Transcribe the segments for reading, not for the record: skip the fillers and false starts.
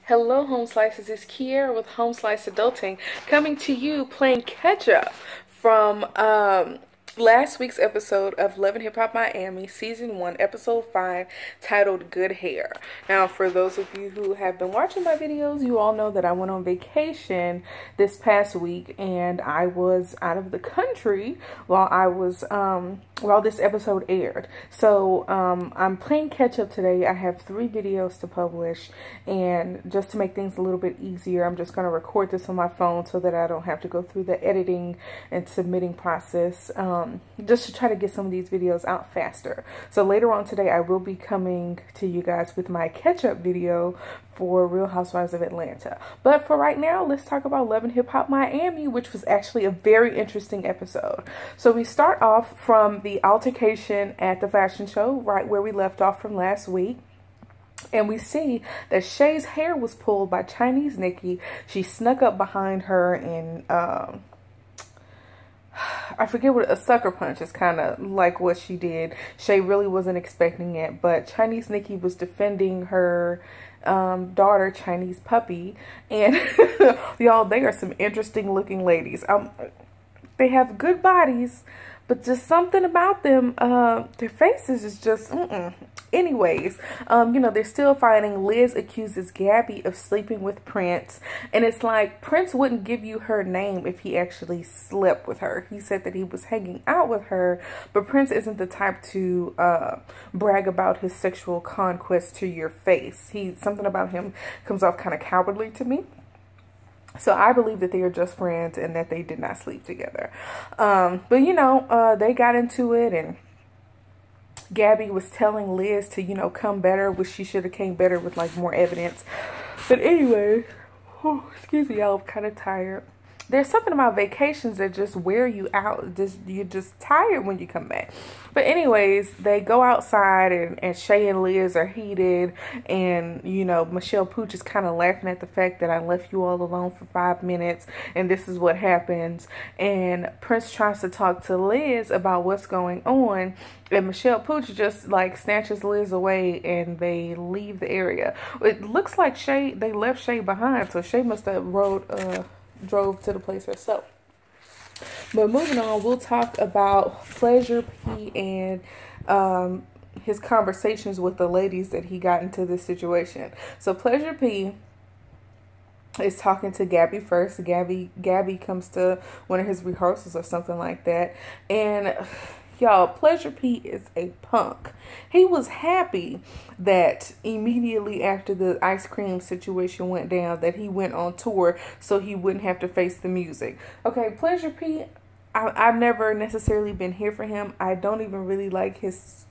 Hello, Home Slices. It's Kiera with Home Slice Adulting, coming to you playing catch up from last week's episode of Love and Hip Hop Miami, Season 1, Episode 5, titled Good Hair. Now, for those of you who have been watching my videos, you all know that I went on vacation this past week, and I was out of the country while this episode aired. So, I'm playing catch up today. I have 3 videos to publish, and just to make things a little bit easier, I'm just going to record this on my phone so that I don't have to go through the editing and submitting process. Just to try to get some of these videos out faster. So later on today, I will be coming to you guys with my catch-up video for Real Housewives of Atlanta. But for right now, let's talk about Love and Hip Hop Miami, which was actually a very interesting episode. So we start off from the altercation at the fashion show, right where we left off from last week. And we see that Shay's hair was pulled by Chinese Nikki. She snuck up behind her and I forget what a sucker punch is, kind of like what she did. Shay really wasn't expecting it, but Chinese Nikki was defending her daughter, Chinese Puppy, and y'all, they are some interesting looking ladies. They have good bodies, but just something about them, their faces is just, Anyways, you know, they're still fighting. Liz accuses Gabi of sleeping with Prince. And it's like, Prince wouldn't give you her name if he actually slept with her. He said that he was hanging out with her, but Prince isn't the type to brag about his sexual conquest to your face. Something about him comes off kind of cowardly to me. So I believe that they are just friends and that they did not sleep together. But, you know, they got into it, and Gabi was telling Liz to, you know, come better, which she should have came better with, like, more evidence. But anyway, excuse me, y'all, I'm kind of tired. There's something about vacations that just wear you out. You're just tired when you come back. But anyways, they go outside, and Shay and Liz are heated. And, you know, Michelle Pooch is kind of laughing at the fact that I left you all alone for 5 minutes. And this is what happens. And Prince tries to talk to Liz about what's going on. And Michelle Pooch just, like, snatches Liz away, and they leave the area. It looks like they left Shay behind. So Shay must have drove to the place herself. But moving on, we'll talk about Pleasure P and his conversations with the ladies that he got into this situation. So Pleasure P is talking to Gabi first. Gabi comes to one of his rehearsals or something like that, and y'all, Pleasure P is a punk. He was happy that immediately after the ice cream situation went down that he went on tour so he wouldn't have to face the music. Okay, Pleasure P, I've never necessarily been here for him. I don't even really like his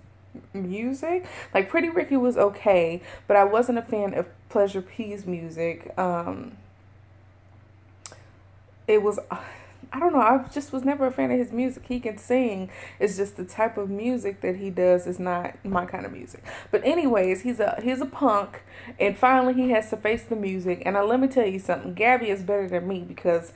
music. Like, Pretty Ricky was okay, but I wasn't a fan of Pleasure P's music. It was... I don't know, I just was never a fan of his music. He can sing. It's just the type of music that he does is not my kind of music. But anyways, he's a punk, and finally he has to face the music. And let me tell you something, Gabi is better than me, because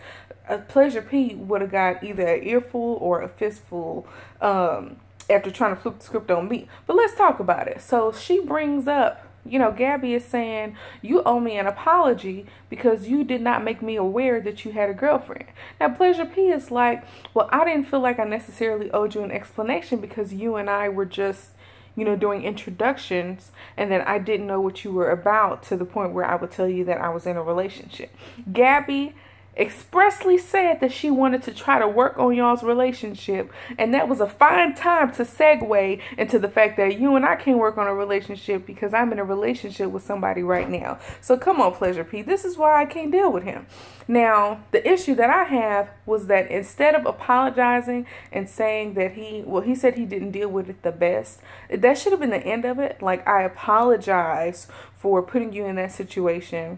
Pleasure P would have got either an earful or a fistful after trying to flip the script on me. But let's talk about it. So she brings up, you know, Gabi is saying, you owe me an apology because you did not make me aware that you had a girlfriend. Now, Pleasure P is like, well, I didn't feel like I necessarily owed you an explanation because you and I were just, you know, doing introductions, and then I didn't know what you were about to the point where I would tell you that I was in a relationship. Gabi expressly said that she wanted to try to work on y'all's relationship, and that was a fine time to segue into the fact that you and I can't work on a relationship because I'm in a relationship with somebody right now. So come on, Pleasure P, this is why I can't deal with him. Now, the issue that I have was that instead of apologizing and saying that he said he didn't deal with it the best, that should have been the end of it. Like, I apologize for putting you in that situation.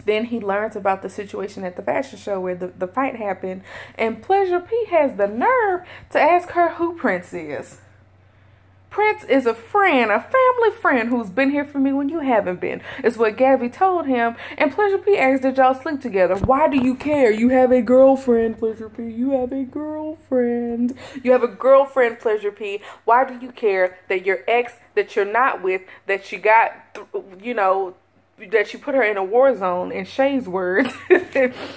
Then he learns about the situation at the fashion show where the fight happened. And Pleasure P has the nerve to ask her who Prince is. Prince is a friend, a family friend who's been here for me when you haven't been, is what Gabi told him. And Pleasure P asked, did y'all sleep together? Why do you care? You have a girlfriend, Pleasure P. You have a girlfriend. You have a girlfriend, Pleasure P. Why do you care that your ex that you're not with, that you got, you know, that you put her in a war zone, in Shay's words.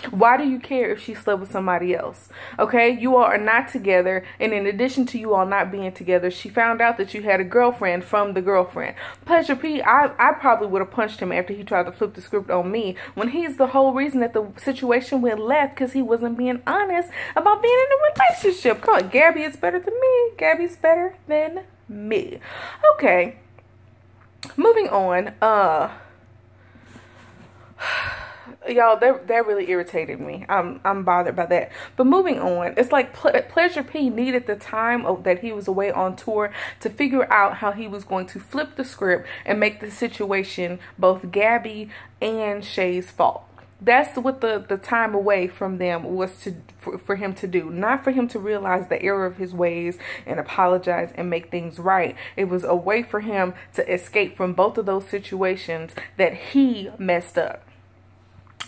Why do you care if she slept with somebody else? Okay, you all are not together, and in addition to you all not being together, she found out that you had a girlfriend from the girlfriend. Pleasure P, I probably would have punched him after he tried to flip the script on me, when he's the whole reason that the situation went left, because he wasn't being honest about being in a relationship. Come on, Gabby is better than me. Gabby's better than me. Okay, moving on. Y'all, that really irritated me. I'm bothered by that. But moving on, it's like Pleasure P needed the time that he was away on tour to figure out how he was going to flip the script and make the situation both Gabby and Shay's fault. That's what the time away from them was for him to do. Not for him to realize the error of his ways and apologize and make things right. It was a way for him to escape from both of those situations that he messed up.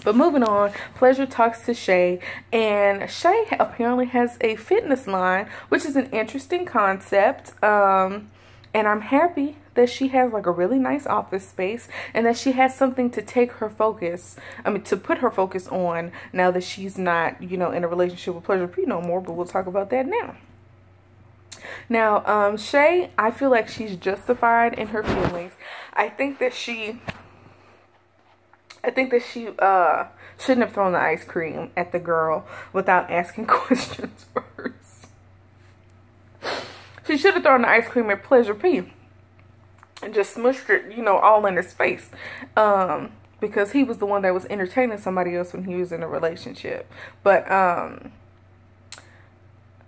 But moving on, Pleasure talks to Shay, and Shay apparently has a fitness line, which is an interesting concept. And I'm happy that she has like a really nice office space, and that she has something to take her focus, to put her focus on, now that she's not, you know, in a relationship with Pleasure P no more. But we'll talk about that now. Now, Shay, I feel like she's justified in her feelings. I think that she shouldn't have thrown the ice cream at the girl without asking questions first. She should have thrown the ice cream at Pleasure P and just smushed it, you know, all in his face. Because he was the one that was entertaining somebody else when he was in a relationship. But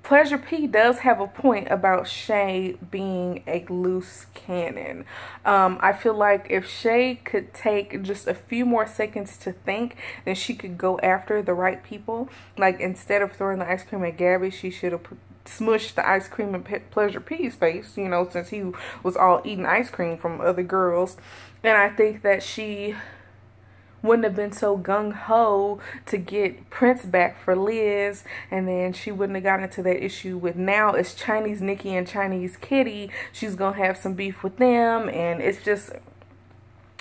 Pleasure P does have a point about Shay being a loose cannon. I feel like if Shay could take just a few more seconds to think, then she could go after the right people. Like, instead of throwing the ice cream at Gabby, she should have smushed the ice cream in Pleasure P's face, you know, since he was all eating ice cream from other girls. And I think that she wouldn't have been so gung-ho to get Prince back for Liz, and then she wouldn't have gotten into that issue with, now it's Chinese Nikki and Chinese Kitty. She's gonna have some beef with them, and it's just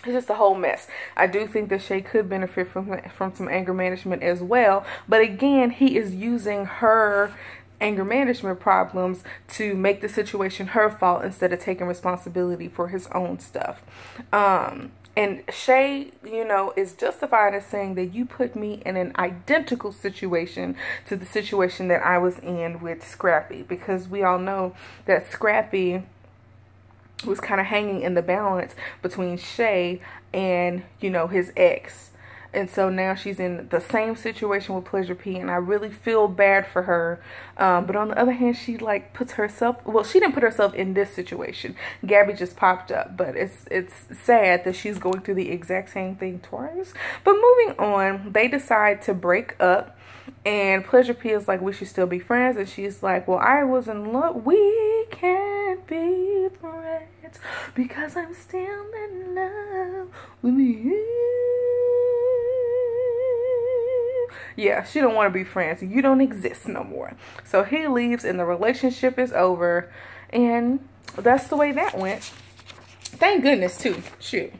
a whole mess. I do think that Shay could benefit from some anger management as well, but again, he is using her anger management problems to make the situation her fault instead of taking responsibility for his own stuff. And Shay, you know, is justified as saying that you put me in an identical situation to the situation that I was in with Scrappy, because we all know that Scrappy was kind of hanging in the balance between Shay and, you know, his ex. And so now she's in the same situation with Pleasure P, and I really feel bad for her. But on the other hand, she like puts herself, well, she didn't put herself in this situation. Gabby just popped up, but it's sad that she's going through the exact same thing twice. But moving on, they decide to break up, and Pleasure P is like, we should still be friends, and she's like, well, I was in love. We can't be friends because I'm still in love with you. Yeah, she don't want to be friends. You don't exist no more. So he leaves and the relationship is over. And that's the way that went. Thank goodness too. Shoot.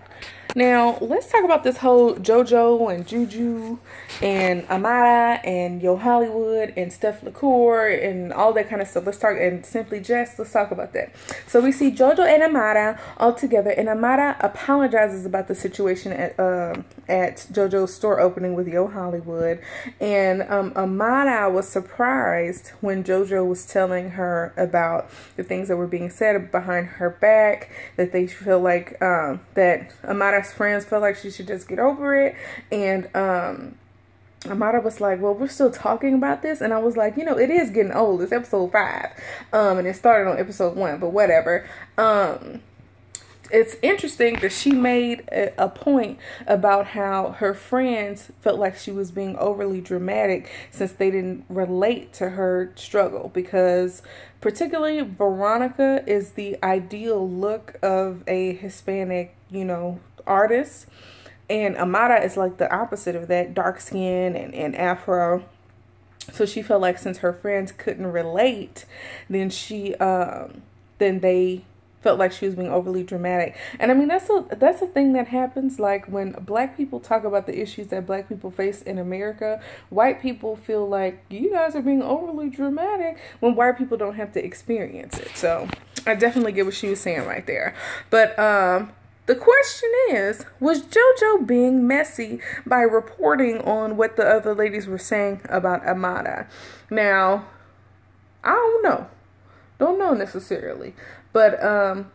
Now, let's talk about this whole Jojo and Juju and Amara and Yo Hollywood and Steph LaCour and all that kind of stuff. Let's talk, and Simply Jess, let's talk about that. So we see Jojo and Amara all together, and Amara apologizes about the situation at Jojo's store opening with Yo Hollywood. And Amara was surprised when Jojo was telling her about the things that were being said behind her back, that they feel like that Amara's friends felt like she should just get over it. And Amara was like, well, we're still talking about this. And I was like, you know, it is getting old. It's episode 5. And it started on episode 1, but whatever. It's interesting that she made a point about how her friends felt like she was being overly dramatic since they didn't relate to her struggle, because particularly Veronica is the ideal look of a Hispanic, you know, artist, and Amara is like the opposite of that, dark skin and afro. So she felt like since her friends couldn't relate, then they felt like she was being overly dramatic. And I mean, that's a thing that happens. Like, when black people talk about the issues that black people face in America, white people feel like you guys are being overly dramatic when white people don't have to experience it. So I definitely get what she was saying right there. But the question is, was JoJo being messy by reporting on what the other ladies were saying about Amara? Now, I don't know necessarily, but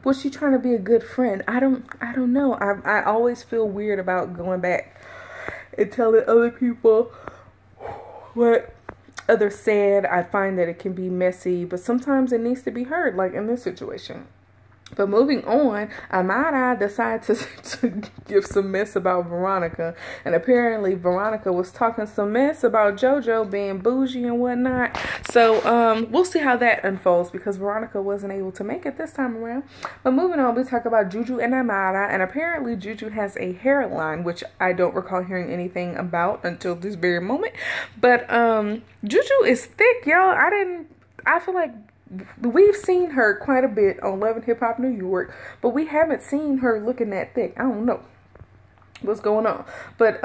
was she trying to be a good friend? I don't know. I always feel weird about going back and telling other people what others said. I find that it can be messy, but sometimes it needs to be heard, like in this situation. But moving on, Amara decided to give some mess about Veronica. And apparently Veronica was talking some mess about JoJo being bougie and whatnot. So we'll see how that unfolds, because Veronica wasn't able to make it this time around. But moving on, we talk about Jojo and Amara. And apparently Jojo has a hairline, which I don't recall hearing anything about until this very moment. But Jojo is thick, y'all. I feel like we've seen her quite a bit on Love and Hip Hop New York, but we haven't seen her looking that thick. I don't know what's going on. But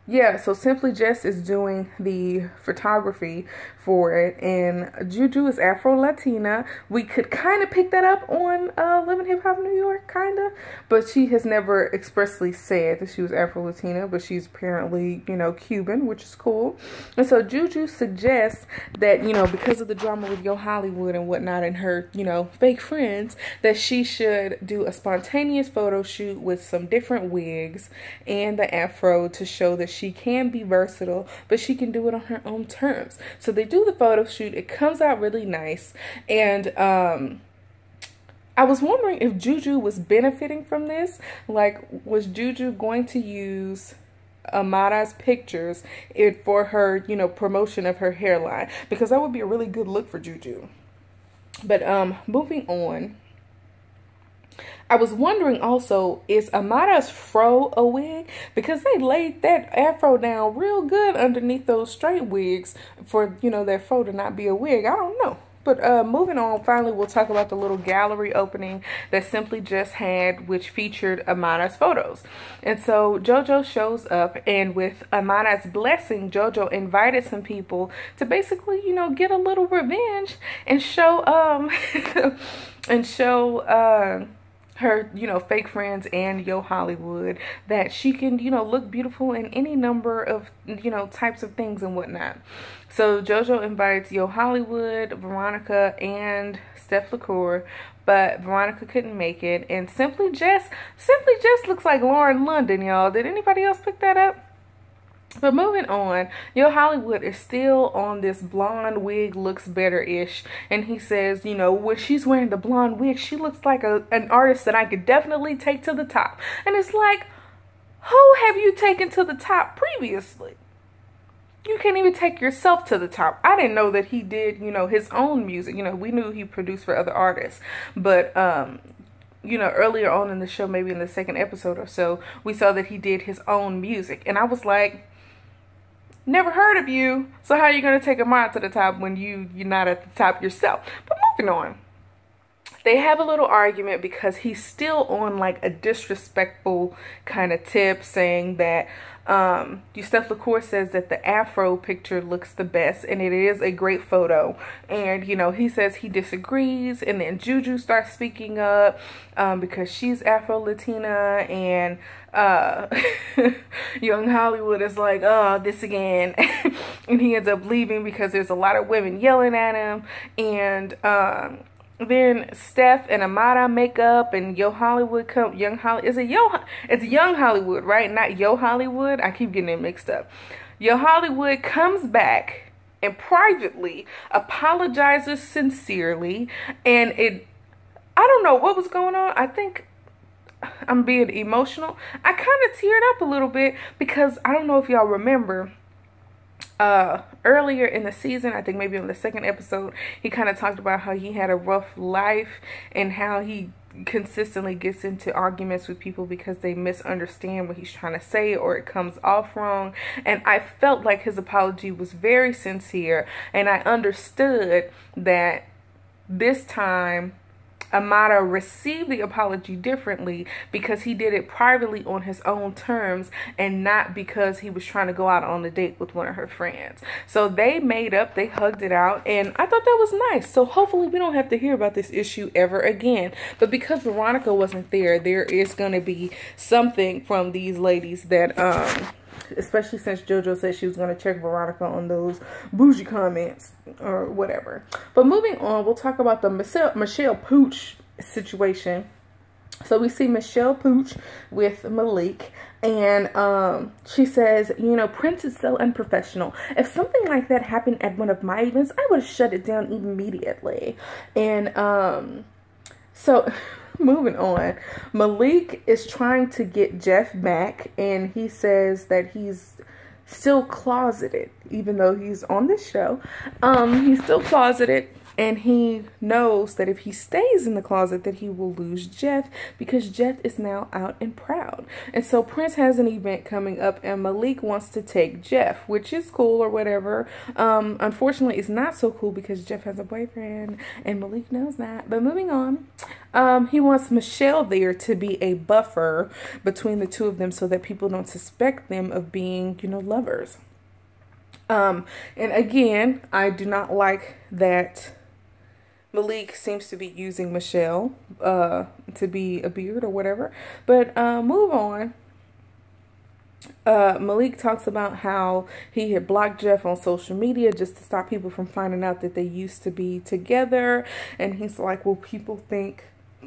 yeah, so Simply Jess is doing the photography for it, and Jojo is Afro-Latina. We could kind of pick that up on Love and Hip Hop New York, kind of, but she has never expressly said that she was Afro-Latina, but she's apparently, you know, Cuban, which is cool. And so Jojo suggests that, you know, because of the drama with Yo Hollywood and whatnot and her, you know, fake friends, that she should do a spontaneous photo shoot with some different wigs and the afro to show that she can be versatile, but she can do it on her own terms. So they do the photo shoot. It comes out really nice. And I was wondering if Jojo was benefiting from this. Like, was Jojo going to use Amara's pictures for her, you know, promotion of her hairline? Because that would be a really good look for Jojo. But moving on, I was wondering also, is Amara's fro a wig? Because they laid that afro down real good underneath those straight wigs for, you know, that fro to not be a wig. I don't know. But moving on, finally, we'll talk about the little gallery opening that Simply Just had, which featured Amara's photos. And so JoJo shows up, and with Amara's blessing, JoJo invited some people to basically, you know, get a little revenge and show her, you know, fake friends and Yo Hollywood that she can, you know, look beautiful in any number of, you know, types of things and whatnot. So JoJo invites Yo Hollywood, Veronica, and Steph LaCour, but Veronica couldn't make it. And Simply Jess looks like Lauren London, y'all. Did anybody else pick that up? But moving on, Yo Hollywood is still on this blonde wig looks better-ish. And he says, you know, when she's wearing the blonde wig, she looks like an artist that I could definitely take to the top. And it's like, who have you taken to the top previously? You can't even take yourself to the top. I didn't know that he did, you know, his own music. You know, we knew he produced for other artists. But, you know, earlier on in the show, maybe in the second episode or so, we saw that he did his own music. And I was like, never heard of you. So how are you going to take Amara to the top when you're not at the top yourself? But moving on. They have a little argument because he's still on like a disrespectful kind of tip, saying that Steph LaCour says that the afro picture looks the best, and it is a great photo. And, you know, he says he disagrees, and then Jojo starts speaking up because she's Afro-Latina, and Young Hollywood is like, oh, this again. And he ends up leaving because there's a lot of women yelling at him. And then Steph and Amara make up, and Yo Hollywood it's Young Hollywood, right? Not Yo Hollywood. I keep getting it mixed up. Yo Hollywood comes back and privately apologizes sincerely, and I don't know what was going on. I think I'm being emotional. I kind of teared up a little bit because I don't know if y'all remember, earlier in the season, I think maybe on the second episode, he kind of talked about how he had a rough life and how he consistently gets into arguments with people because they misunderstand what he's trying to say, or it comes off wrong. And I felt like his apology was very sincere, and I understood that this time Amara received the apology differently because he did it privately on his own terms and not because he was trying to go out on a date with one of her friends. So they made up, they hugged it out, and I thought that was nice. So hopefully we don't have to hear about this issue ever again. But because Veronica wasn't there, there is going to be something from these ladies that especially since JoJo said she was going to check Veronica on those bougie comments or whatever. But moving on, we'll talk about the Michelle Pooch situation. So we see Michelle Pooch with Malik, and she says, you know, Prince is so unprofessional. If something like that happened at one of my events, I would have shut it down immediately. And so moving on, Malik is trying to get Jeff back, and he says that he's still closeted, even though he's on this show. He's still closeted, and he knows that if he stays in the closet that he will lose Jeff, because Jeff is now out and proud. And so Prince has an event coming up, and Malik wants to take Jeff, which is cool or whatever. Unfortunately, it's not so cool because Jeff has a boyfriend and Malik knows that. But moving on, he wants Michelle there to be a buffer between the two of them so that people don't suspect them of being, you know, lovers. And again, I do not like that Malik seems to be using Michelle to be a beard or whatever. But move on. Malik talks about how he had blocked Jeff on social media just to stop people from finding out that they used to be together. And he's like, will people think,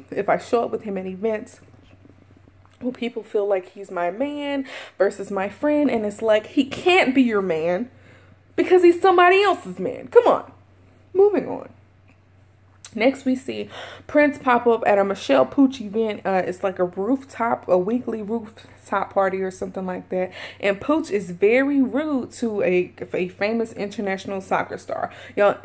if I show up with him at events, will people feel like he's my man versus my friend? And it's like, he can't be your man because he's somebody else's man. Come on. Moving on. Next, we see Prince pop up at a Michelle Pooch event. It's like a weekly rooftop party or something like that. And Pooch is very rude to a famous international soccer star. Y'all,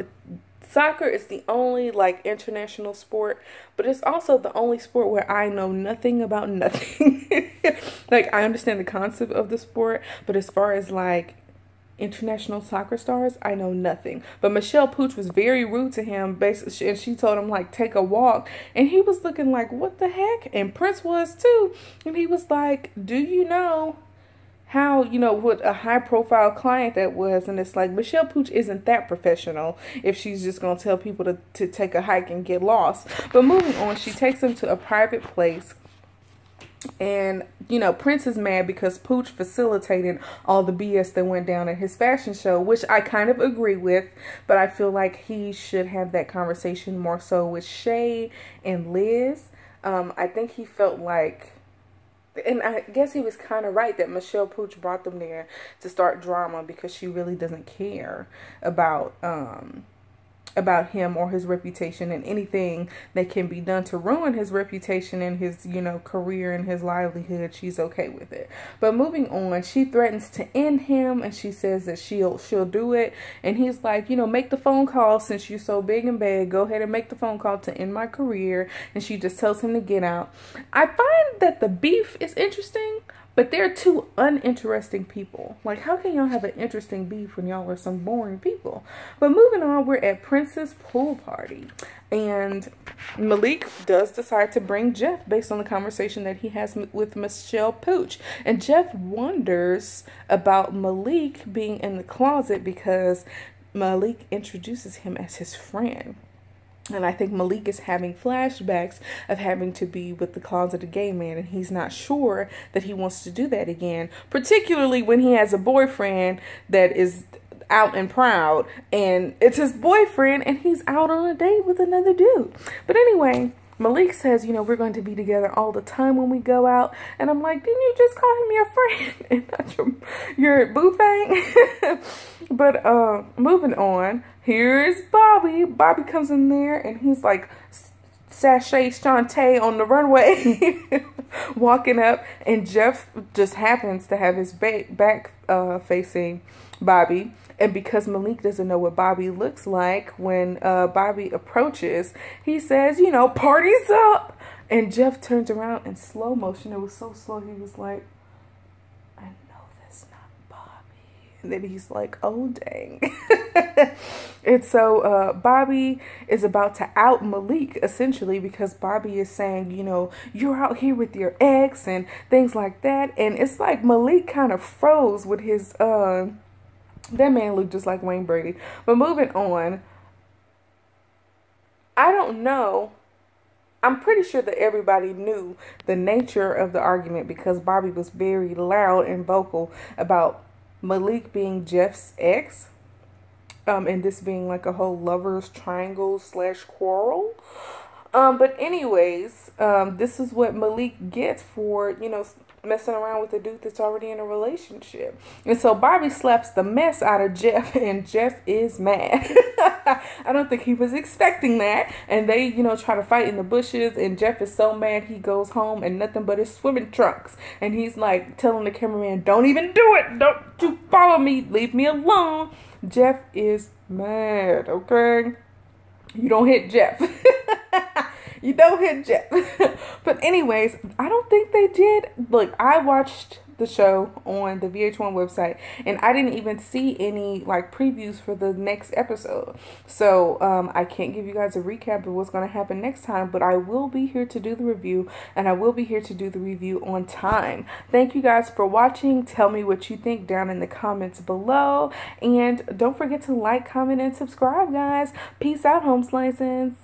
soccer is the only like international sport, but it's also the only sport where I know nothing about nothing. Like, I understand the concept of the sport, but as far as like international soccer stars, I know nothing. But Michelle Pooch was very rude to him, basically, and she told him like, take a walk, and he was looking like, what the heck? And Prince was too, and he was like, do you know how, you know, what a high profile client that was? And it's like, Michelle Pooch isn't that professional if she's just gonna tell people to take a hike and get lost. But moving on, she takes him to a private place. And, you know, Prince is mad because Pooch facilitated all the BS that went down at his fashion show, which I kind of agree with, but I feel like he should have that conversation more so with Shay and Liz. I think he felt like, and I guess he was kind of right, that Michelle Pooch brought them there to start drama because she really doesn't care about him or his reputation, and anything that can be done to ruin his reputation and his, you know, career and his livelihood, she's okay with it. But moving on, she threatens to end him, and she says that she'll do it. And he's like, you know, make the phone call since you're so big and bad. Go ahead and make the phone call to end my career. And she just tells him to get out. I find that the beef is interesting, but they're two uninteresting people. Like, how can y'all have an interesting beef when y'all are some boring people? But moving on, we're at Prince's pool party. And Malik does decide to bring Jeff based on the conversation that he has with Michelle Pooch. And Jeff wonders about Malik being in the closet because Malik introduces him as his friend. And I think Malik is having flashbacks of having to be with the closeted gay man, and he's not sure that he wants to do that again, particularly when he has a boyfriend that is out and proud, and it's his boyfriend, and he's out on a date with another dude. But anyway, Malik says, you know, we're going to be together all the time when we go out. And I'm like, didn't you just call him your friend and not your boo thing? But moving on, here's Bobby. Bobby comes in there and he's like sachet Shantae on the runway walking up, and Jeff just happens to have his back facing Bobby. And because Malik doesn't know what Bobby looks like, when Bobby approaches, he says, you know, party's up. And Jeff turns around in slow motion. It was so slow. He was like, I know that's not Bobby. And then he's like, oh, dang. And so Bobby is about to out Malik, essentially, because Bobby is saying, you know, you're out here with your ex and things like that. And it's like Malik kind of froze with his, that man looked just like Wayne Brady. But moving on, I don't know. I'm pretty sure that everybody knew the nature of the argument because Bobby was very loud and vocal about Malik being Jeff's ex. And this being like a whole lovers triangle / quarrel. But anyways, this is what Malik gets for, you know, messing around with a dude that's already in a relationship. And so Bobby slaps the mess out of Jeff, and Jeff is mad. I don't think he was expecting that. And they, you know, try to fight in the bushes, and Jeff is so mad he goes home and nothing but his swimming trunks. And he's like telling the cameraman, don't even do it. Don't you follow me. Leave me alone. Jeff is mad, okay? You don't hit Jeff. You don't hit Jeff. But anyways, I don't think they did. Look, I watched the show on the VH1 website, and I didn't even see any like previews for the next episode. So I can't give you guys a recap of what's going to happen next time, but I will be here to do the review, and I will be here to do the review on time. Thank you guys for watching. Tell me what you think down in the comments below, and don't forget to like, comment, and subscribe, guys. Peace out, home slices.